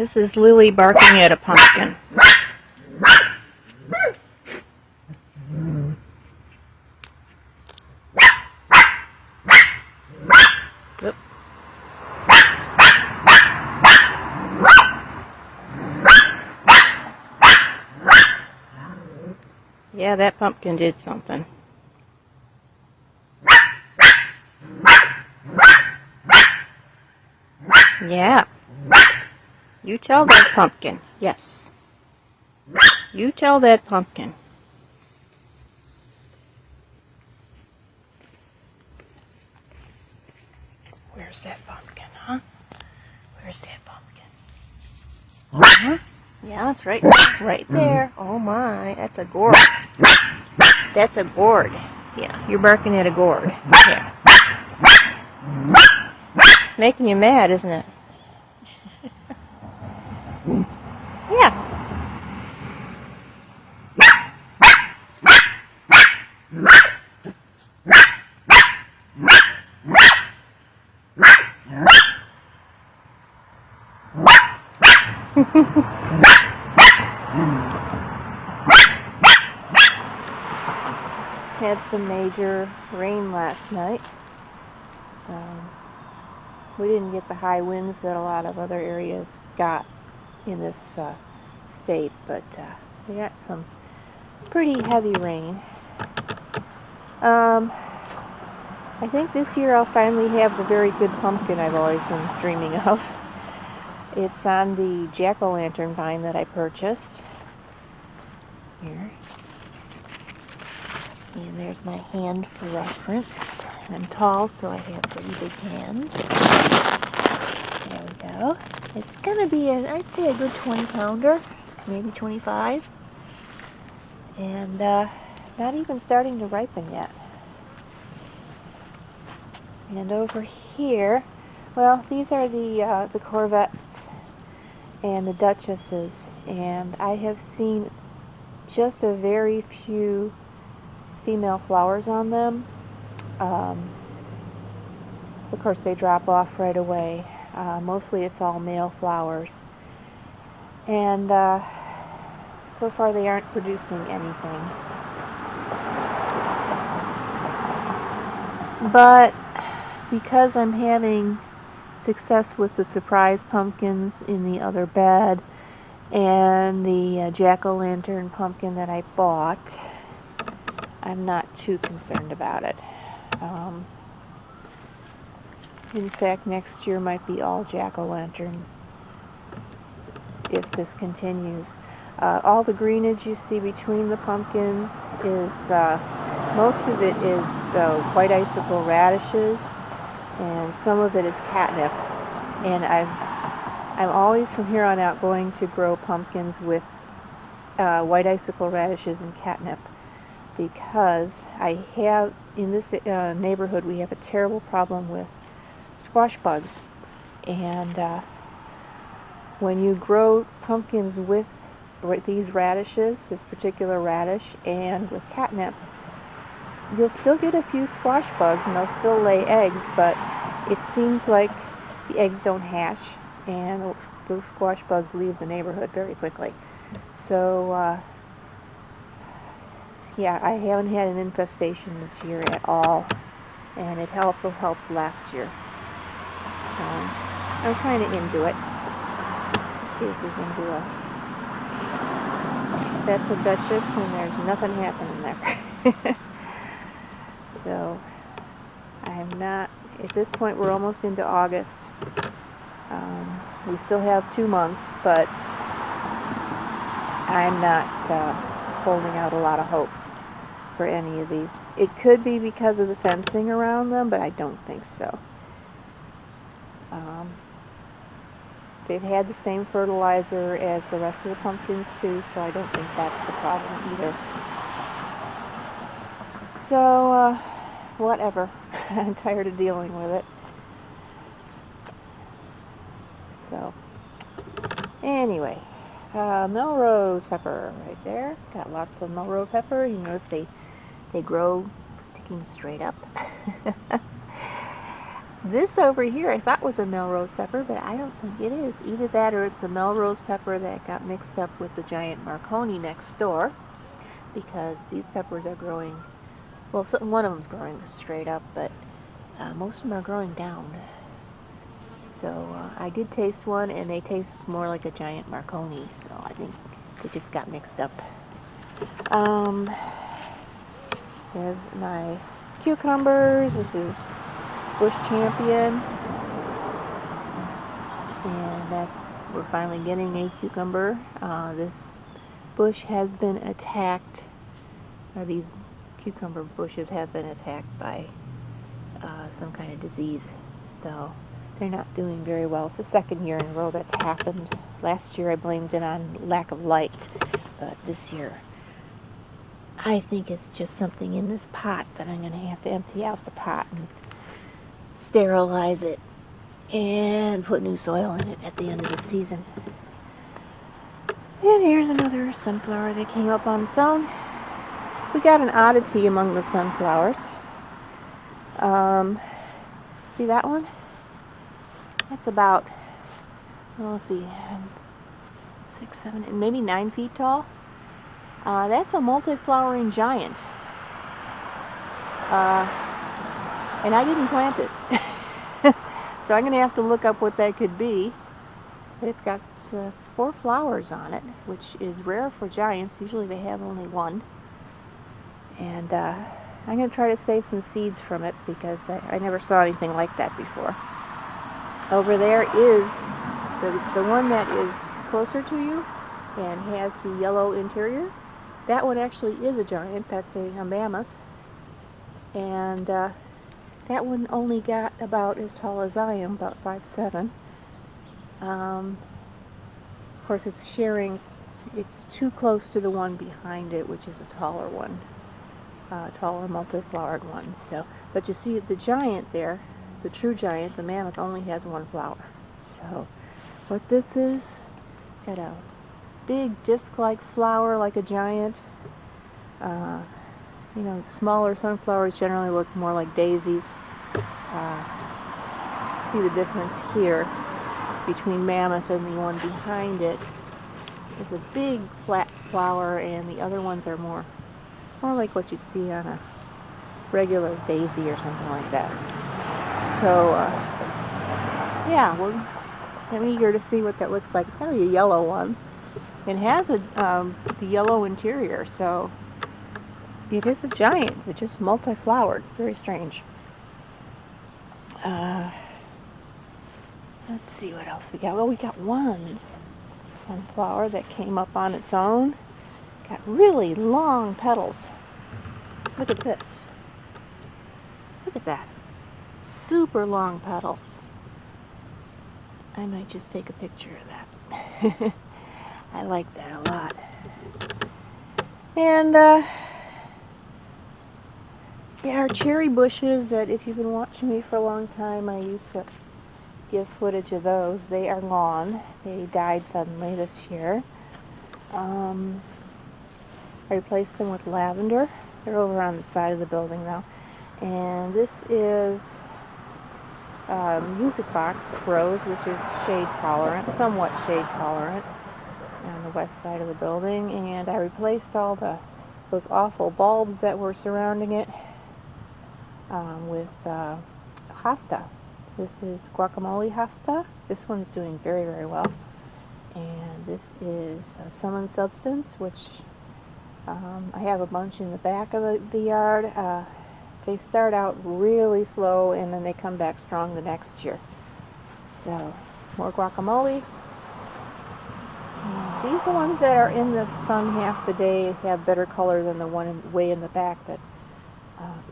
This is Lily barking at a pumpkin. Oop. Yeah, that pumpkin did something. Yeah. You tell that pumpkin. Yes. You tell that pumpkin. Where's that pumpkin, huh? Where's that pumpkin? Uh-huh. Yeah, it's right there. Oh my, that's a gourd. That's a gourd. Yeah, you're barking at a gourd. Yeah. It's making you mad, isn't it? Yeah. Had some major rain last night. We didn't get the high winds that a lot of other areas got in this state, but we got some pretty heavy rain. I think this year I'll finally have the very good pumpkin I've always been dreaming of. It's on the jack-o'-lantern vine that I purchased. Here. And there's my hand for reference. I'm tall, so I have pretty big hands. There we go. It's going to be, I'd say, a good 20-pounder, maybe 25. And not even starting to ripen yet. And over here, well, these are the Corvettes and the Duchesses, and I have seen just a very few female flowers on them. Of course, they drop off right away. Mostly it's all male flowers. And so far they aren't producing anything. But because I'm having success with the surprise pumpkins in the other bed and the jack-o'-lantern pumpkin that I bought, I'm not too concerned about it. In fact, next year might be all jack-o'-lantern if this continues. All the greenage you see between the pumpkins is, most of it is white icicle radishes, and some of it is catnip. And I'm always from here on out going to grow pumpkins with white icicle radishes and catnip, because I have, in this neighborhood, we have a terrible problem with squash bugs. And when you grow pumpkins with these radishes, this particular radish, and with catnip, you'll still get a few squash bugs and they'll still lay eggs, but it seems like the eggs don't hatch and those squash bugs leave the neighborhood very quickly. So yeah, I haven't had an infestation this year at all, and it also helped last year. So I'm kind of into it. Let's see if we can do that's a Duchess, and there's nothing happening there. So I'm not, at this point we're almost into August. We still have 2 months, but I'm not holding out a lot of hope for any of these. It could be because of the fencing around them, but I don't think so. They've had the same fertilizer as the rest of the pumpkins too, so I don't think that's the problem either. So, whatever. I'm tired of dealing with it. So, anyway, Melrose pepper right there. Got lots of Melrose pepper. You notice they grow sticking straight up. This over here I thought was a Melrose pepper, but I don't think it is. Either that or it's a Melrose pepper that got mixed up with the giant Marconi next door, because these peppers are growing, well, one of them's growing straight up, but most of them are growing down. So I did taste one, and they taste more like a giant Marconi, so I think they just got mixed up. There's my cucumbers. This is Bush Champion, and we're finally getting a cucumber. This bush has been attacked, or these cucumber bushes have been attacked by some kind of disease, so they're not doing very well. It's the second year in a row that's happened. Last year I blamed it on lack of light, but this year I think it's just something in this pot that I'm going to have to empty out the pot and sterilize it and put new soil in it at the end of the season. And here's another sunflower that came up on its own. We got an oddity among the sunflowers. See that one? That's about, let's see, 6, 7, maybe 9 feet tall. That's a multi-flowering giant. And I didn't plant it. So I'm going to have to look up what that could be. It's got 4 flowers on it, which is rare for giants. Usually they have only 1. And I'm going to try to save some seeds from it, because I never saw anything like that before. Over there is the one that is closer to you and has the yellow interior. That one actually is a giant. That's a mammoth. And that one only got about as tall as I am, about 5'7". Of course, it's too close to the one behind it, which is a taller one, taller multi-flowered one. So, but you see the giant there, the true giant, the mammoth, only has 1 flower. So what this is, got a big disc-like flower like a giant. You know, smaller sunflowers generally look more like daisies. See the difference here between mammoth and the one behind it. It's a big flat flower, and the other ones are more like what you see on a regular daisy or something like that. So yeah, I'm eager to see what that looks like. It's got to be a yellow one. It has the yellow interior, so it is a giant, but just multi-flowered. Very strange. Let's see what else we got. Well, we got one sunflower that came up on its own. Got really long petals. Look at this. Look at that. Super long petals. I might just take a picture of that. I like that a lot. And yeah, our cherry bushes that, if you've been watching me for a long time, I used to give footage of those. They are gone. They died suddenly this year. I replaced them with lavender. They're over on the side of the building now. And this is music box rose, which is shade tolerant, somewhat shade tolerant, on the west side of the building. And I replaced all those awful bulbs that were surrounding it with hosta. This is guacamole hosta. This one's doing very, very well. And this is summon substance, which I have a bunch in the back of the yard. They start out really slow, and then they come back strong the next year. So, more guacamole. These are ones that are in the sun half the day, have better color than the one way in the back that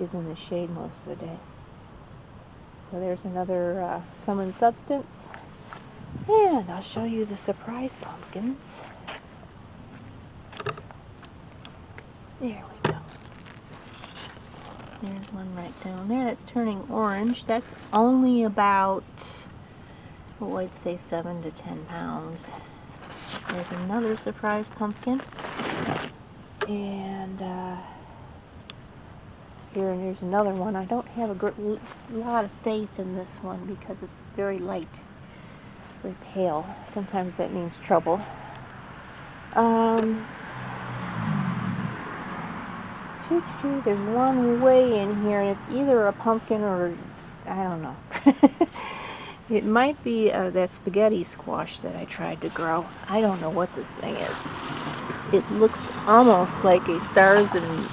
is in the shade most of the day. So there's another summon substance. And I'll show you the surprise pumpkins. There we go. There's one right down there that's turning orange. That's only about, well, I'd say 7 to 10 pounds. There's another surprise pumpkin. And here, and there's another one. I don't have a lot of faith in this one because it's very light, very pale. Sometimes that means trouble. There's one way in here, and it's either a pumpkin or, I don't know. It might be that spaghetti squash that I tried to grow. I don't know what this thing is. It looks almost like a stars and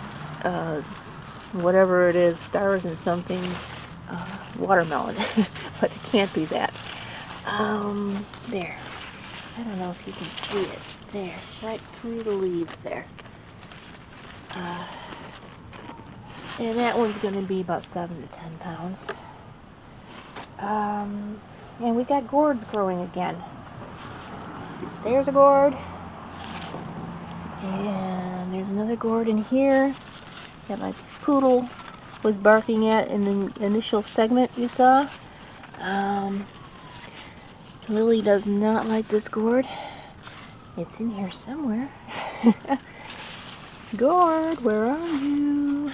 whatever it is, stars and something watermelon, but it can't be that. There. I don't know if you can see it. There, right through the leaves there. And that one's going to be about 7 to 10 pounds. And we got gourds growing again. There's a gourd. And there's another gourd in here that my poodle was barking at in the initial segment you saw. Lily does not like this gourd. It's in here somewhere. Gourd, where are you?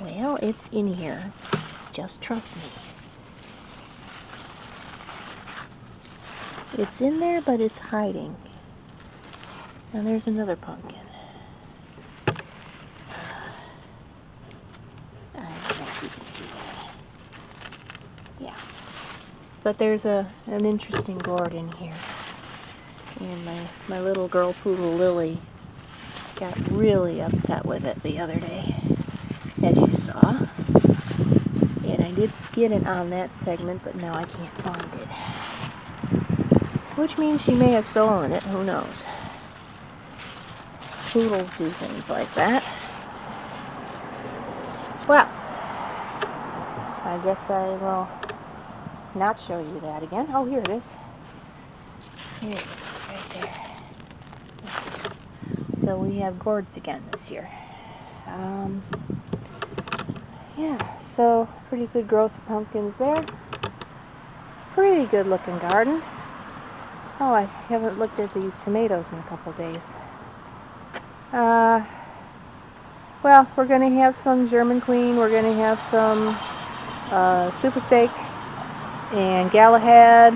Well, it's in here. Just trust me. It's in there, but it's hiding. And there's another pumpkin. I don't know if you can see that. Yeah. But there's an interesting gourd in here. And my little girl poodle Lily got really upset with it the other day, as you saw. And I did get it on that segment, but now I can't find it. Which means she may have stolen it, who knows. Poodles do things like that. Well, I guess I will not show you that again. Oh, here it is. Here it is, right there. So we have gourds again this year. Yeah, so pretty good growth of pumpkins there. Pretty good looking garden. Oh, I haven't looked at the tomatoes in a couple days. Well, we're going to have some German Queen. We're going to have some Super Steak. And Galahad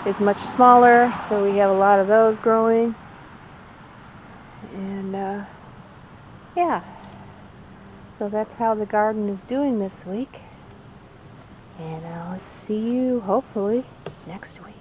is much smaller, so we have a lot of those growing. And yeah, so that's how the garden is doing this week. And I'll see you hopefully next week.